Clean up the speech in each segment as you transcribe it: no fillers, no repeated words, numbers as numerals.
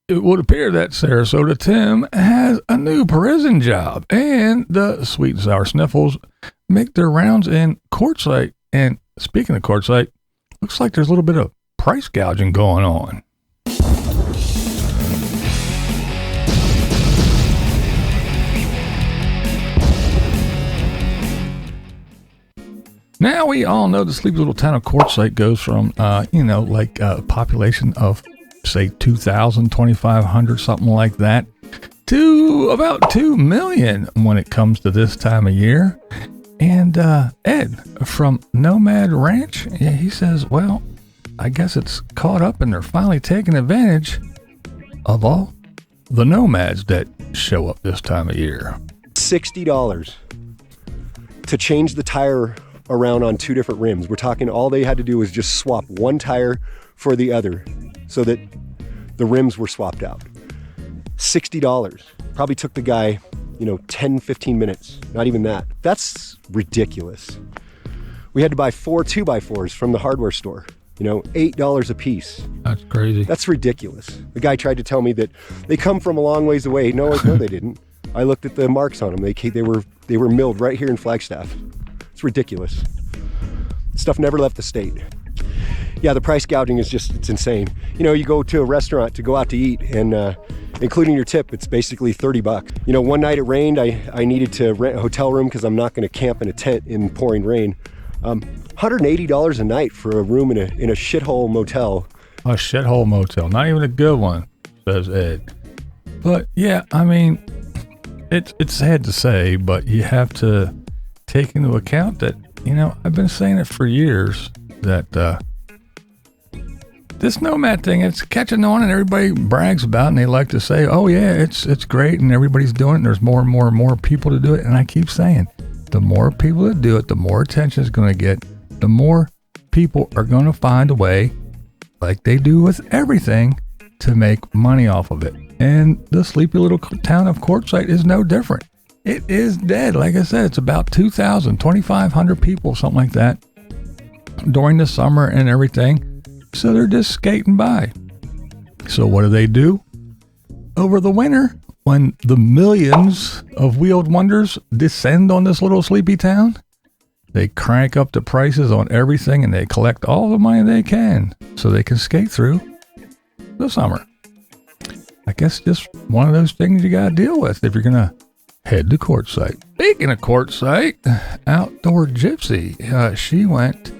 it would appear that Sarasota Tim has a new prison job, and the Sweet and Sour Sniffles make their rounds in Quartzsite. And speaking of Quartzsite, looks like there's a little bit of price gouging going on. Now we all know the sleepy little town of Quartzsite goes from, like a population of, say, 2,000, 2,500, something like that, to about 2 million when it comes to this time of year. And Ed from Nomad Ranch, he says, well, I guess it's caught up and they're finally taking advantage of all the nomads that show up this time of year. $60 to change the tire around on 2 different rims. We're talking all they had to do was just swap one tire for the other so that the rims were swapped out. $60. Probably took the guy, 10, 15 minutes. Not even that. That's ridiculous. We had to buy 4 2x4s from the hardware store. $8 a piece. That's crazy. That's ridiculous. The guy tried to tell me that they come from a long ways away. No, they didn't. I looked at the marks on them. They were milled right here in Flagstaff. It's ridiculous. Stuff never left the state. Yeah, the price gouging is it's insane. You go to a restaurant to go out to eat, and including your tip, it's basically $30. One night it rained. I needed to rent a hotel room because I'm not going to camp in a tent in pouring rain. $180 a night for a room in a shithole motel. A shithole motel, not even a good one, says Ed. But yeah, I mean, it's sad to say, but you have to take into account that, I've been saying it for years that this nomad thing, it's catching on and everybody brags about it, and they like to say, oh yeah, it's great and everybody's doing it and there's more and more and more people to do it. And I keep saying, the more people that do it, the more attention it's going to get, the more people are going to find a way, like they do with everything, to make money off of it. And the sleepy little town of Quartzsite is no different. It is dead. Like I said, it's about 2,000, 2,500 people, something like that, during the summer and everything. So they're just skating by. So what do? Over the winter, when the millions of wheeled wonders descend on this little sleepy town, they crank up the prices on everything and they collect all the money they can so they can skate through the summer. I guess just one of those things you got to deal with if you're going to head to Quartzsite. Speaking of Quartzsite, Outdoor Gypsy, she went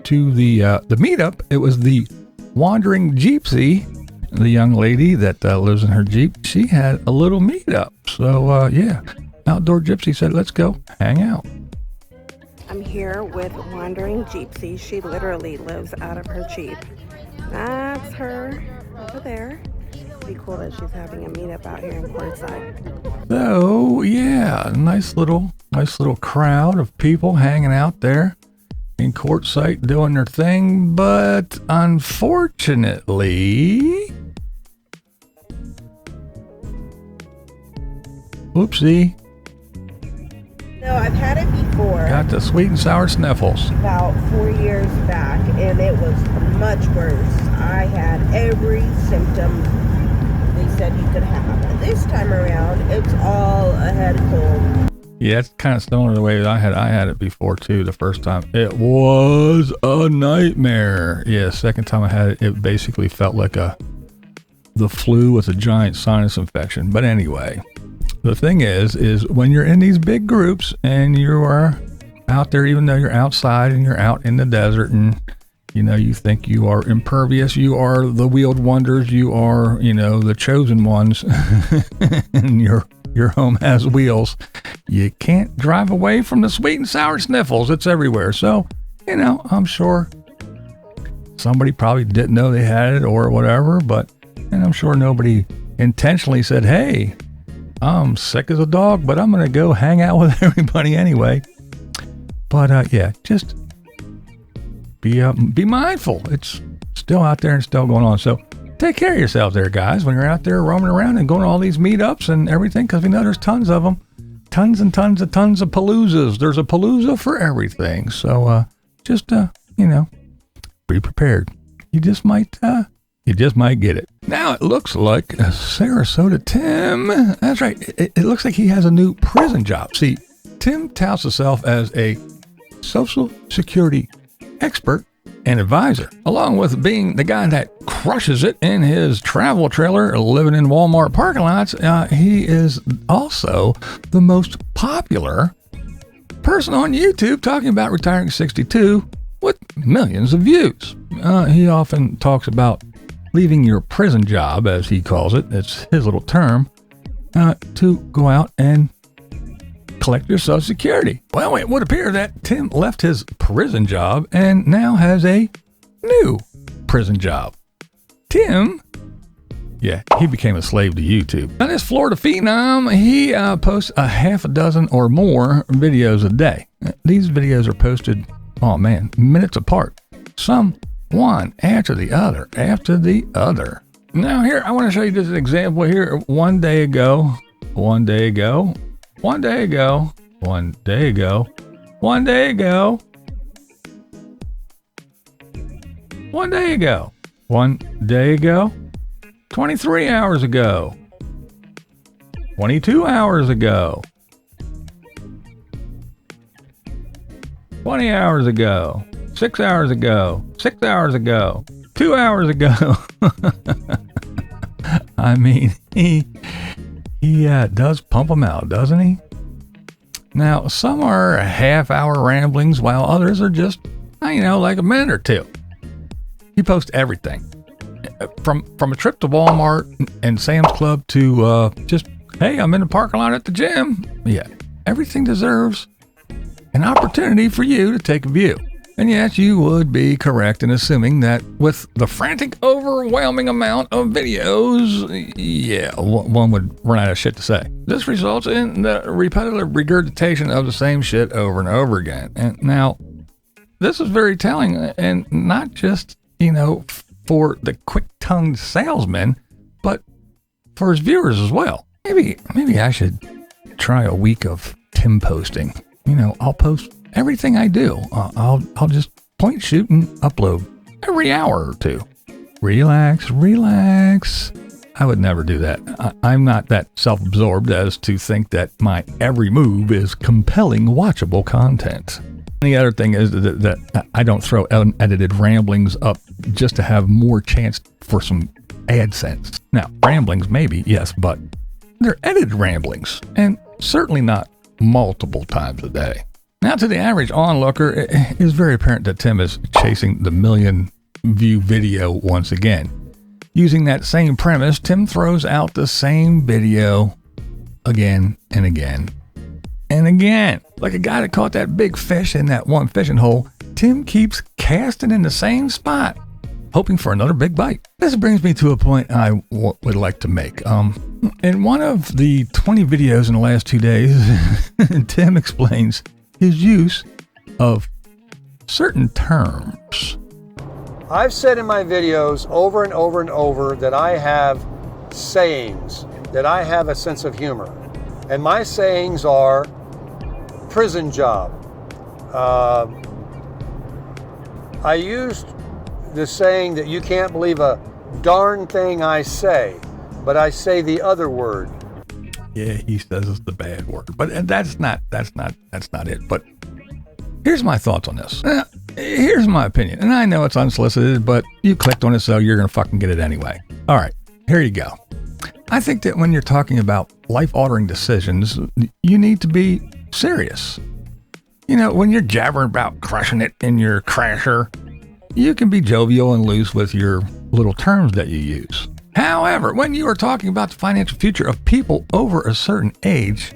to the meetup. It was the Wandering Gypsy, the young lady that lives in her Jeep. She had a little meetup. So yeah, Outdoor Gypsy said, let's go hang out. I'm here with Wandering Gypsy. She literally lives out of her Jeep. That's her over there. Pretty cool that she's having a meetup out here in Quartzsite. So yeah, nice little crowd of people hanging out there in Quartzsite doing their thing, but unfortunately, whoopsie. No, I've had it before. Got the Sweet and Sour Sniffles. About 4 years back, and it was much worse. I had every symptom they said you could have. And this time around, it's all a head cold. Yeah, it's kind of similar to the way that I had it before too. The first time, it was a nightmare. Yeah, second time I had it, it basically felt like the flu with a giant sinus infection. But anyway, the thing is when you're in these big groups and you are out there, even though you're outside and you're out in the desert and you think you are impervious, you are the wheeled wonders, you are, the chosen ones, and your home has wheels. You can't drive away from the Sweet and Sour Sniffles. It's everywhere. So, I'm sure somebody probably didn't know they had it or whatever, and I'm sure nobody intentionally said, hey, I'm sick as a dog, but I'm going to go hang out with everybody anyway. But yeah, just be mindful. It's still out there and still going on. So take care of yourselves there, guys, when you're out there roaming around and going to all these meetups and everything, because we know there's tons of them. Tons and tons of paloozas. There's a palooza for everything. So just, be prepared. You just might, You just might get it. Now it looks like a Sarasota Tim. That's right. It looks like he has a new prison job. See, Tim touts himself as a Social Security expert and advisor, along with being the guy that crushes it in his travel trailer living in Walmart parking lots. He is also the most popular person on YouTube talking about retiring at 62 with millions of views. He often talks about leaving your prison job, as he calls it, it's his little term, to go out and collect your Social Security. Well, it would appear that Tim left his prison job and now has a new prison job. Tim, yeah, he became a slave to YouTube. Now, this Florida phenom, he posts a half a dozen or more videos a day. These videos are posted, oh man, minutes apart. Some one after the other, after the other. Now here, I want to show you this example here. One day ago, one day ago, one day ago, one day ago, one day ago, one day ago, one day ago, 23 hours ago, 22 hours ago, 20 hours ago, 6 hours ago, 6 hours ago, 2 hours ago. I mean, he does pump them out, doesn't he? Now, some are half-hour ramblings, while others are just, like a minute or two. He posts everything, from a trip to Walmart and Sam's Club to just, hey, I'm in the parking lot at the gym. Yeah, everything deserves an opportunity for you to take a view. And yes, you would be correct in assuming that with the frantic, overwhelming amount of videos, yeah, one would run out of shit to say. This results in the repetitive regurgitation of the same shit over and over again. And now, this is very telling, and not just, for the quick-tongued salesman, but for his viewers as well. Maybe I should try a week of Tim posting. I'll post everything I do. I'll just point, shoot, and upload every hour or two. Relax. I would never do that. I'm not that self-absorbed as to think that my every move is compelling, watchable content. The other thing is that I don't throw unedited ramblings up just to have more chance for some AdSense. Now, ramblings maybe, yes, but they're edited ramblings, and certainly not multiple times a day. Now, to the average onlooker, it is very apparent that Tim is chasing the million-view video once again. Using that same premise, Tim throws out the same video again and again and again. Like a guy that caught that big fish in that one fishing hole, Tim keeps casting in the same spot, hoping for another big bite. This brings me to a point I would like to make. In one of the 20 videos in the last 2 days, Tim explains his use of certain terms. I've said in my videos over and over and over that I have sayings, that I have a sense of humor. And my sayings are prison job. I used the saying that you can't believe a darn thing I say, but I say the other word. Yeah, he says it's the bad word, but that's not it. But here's my thoughts on this. Here's my opinion, and I know it's unsolicited, but you clicked on it, so you're gonna fucking get it anyway. All right, here you go. I think that when you're talking about life-altering decisions, you need to be serious. When you're jabbering about crushing it in your crasher, you can be jovial and loose with your little terms that you use. However, when you are talking about the financial future of people over a certain age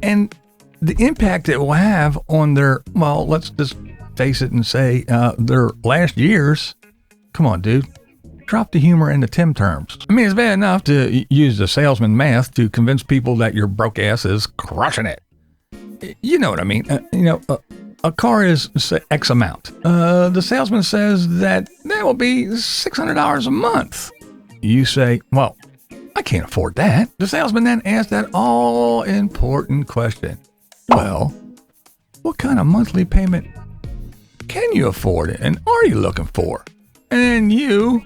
and the impact it will have on their, well, let's just face it and say their last years, come on, dude. Drop the humor into Tim terms. I mean, it's bad enough to use the salesman math to convince people that your broke ass is crushing it. You know what I mean? A car is say, X amount. The salesman says that will be $600 a month. You say, well, I can't afford that. The salesman then asks that all-important question. Well, what kind of monthly payment can you afford and are you looking for? And then you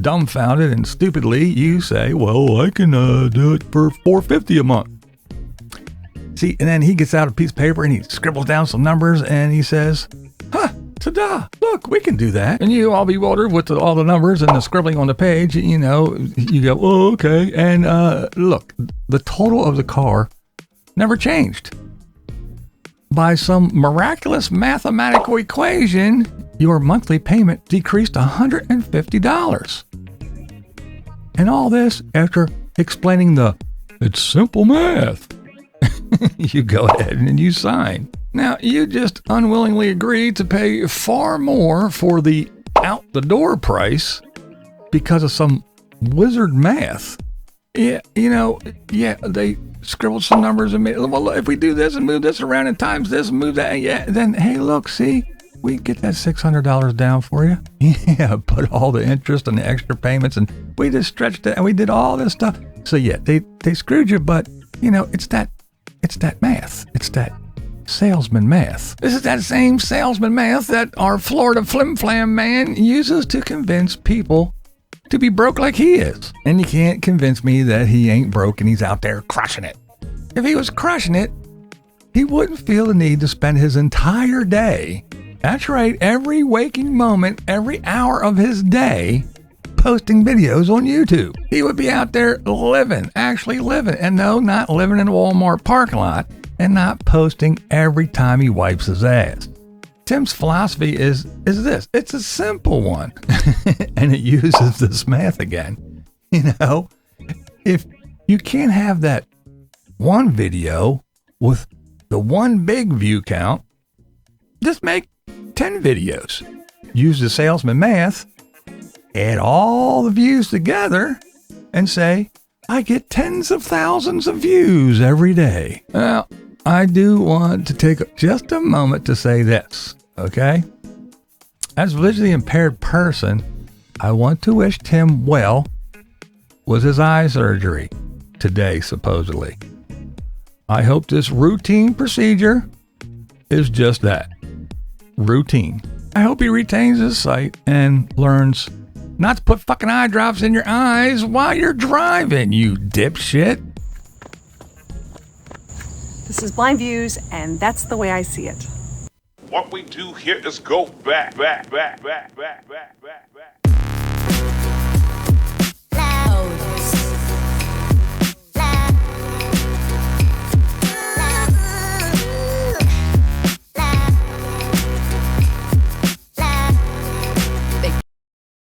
dumbfounded and stupidly you say, well, I can do it for $450 a month. See, and then he gets out a piece of paper and he scribbles down some numbers and he says, ta-da, look, we can do that. And you all bewildered with all the numbers and the scribbling on the page, you know, you go, oh, okay. And look, the total of the car never changed. By some miraculous mathematical equation, your monthly payment decreased $150. And all this after explaining it's simple math. You go ahead and you sign. Now, you just unwillingly agreed to pay far more for the out-the-door price because of some wizard math. Yeah, you know, they scribbled some numbers and made, well, if we do this and move this around and times this and move that, then, hey, look, see, we get that $600 down for you. Yeah, put all the interest and the extra payments, and we just stretched it, and we did all this stuff. So, yeah, they screwed you, but, you know, it's that math. It's that salesman math. This is that same salesman math that our Florida flim-flam man uses to convince people to be broke like he is. And you can't convince me that he ain't broke and he's out there crushing it. If he was crushing it, he wouldn't feel the need to spend his entire day, that's right, every waking moment, every hour of his day, posting videos on YouTube. He would be out there actually living. And no, not living in a Walmart parking lot and not posting every time he wipes his ass. Tim's philosophy is this. It's a simple one. And it uses this math again. You know, if you can't have that one video with the one big view count, just make 10 videos. Use the salesman math, add all the views together, and say, I get tens of thousands of views every day. Well, I do want to take just a moment to say this, okay? As a visually impaired person, I want to wish Tim well with his eye surgery today, supposedly. I hope this routine procedure is just that, routine. I hope he retains his sight and learns not to put fucking eye drops in your eyes while you're driving, you dipshit. This is BlindViews, and that's the way I see it. What we do here is go back.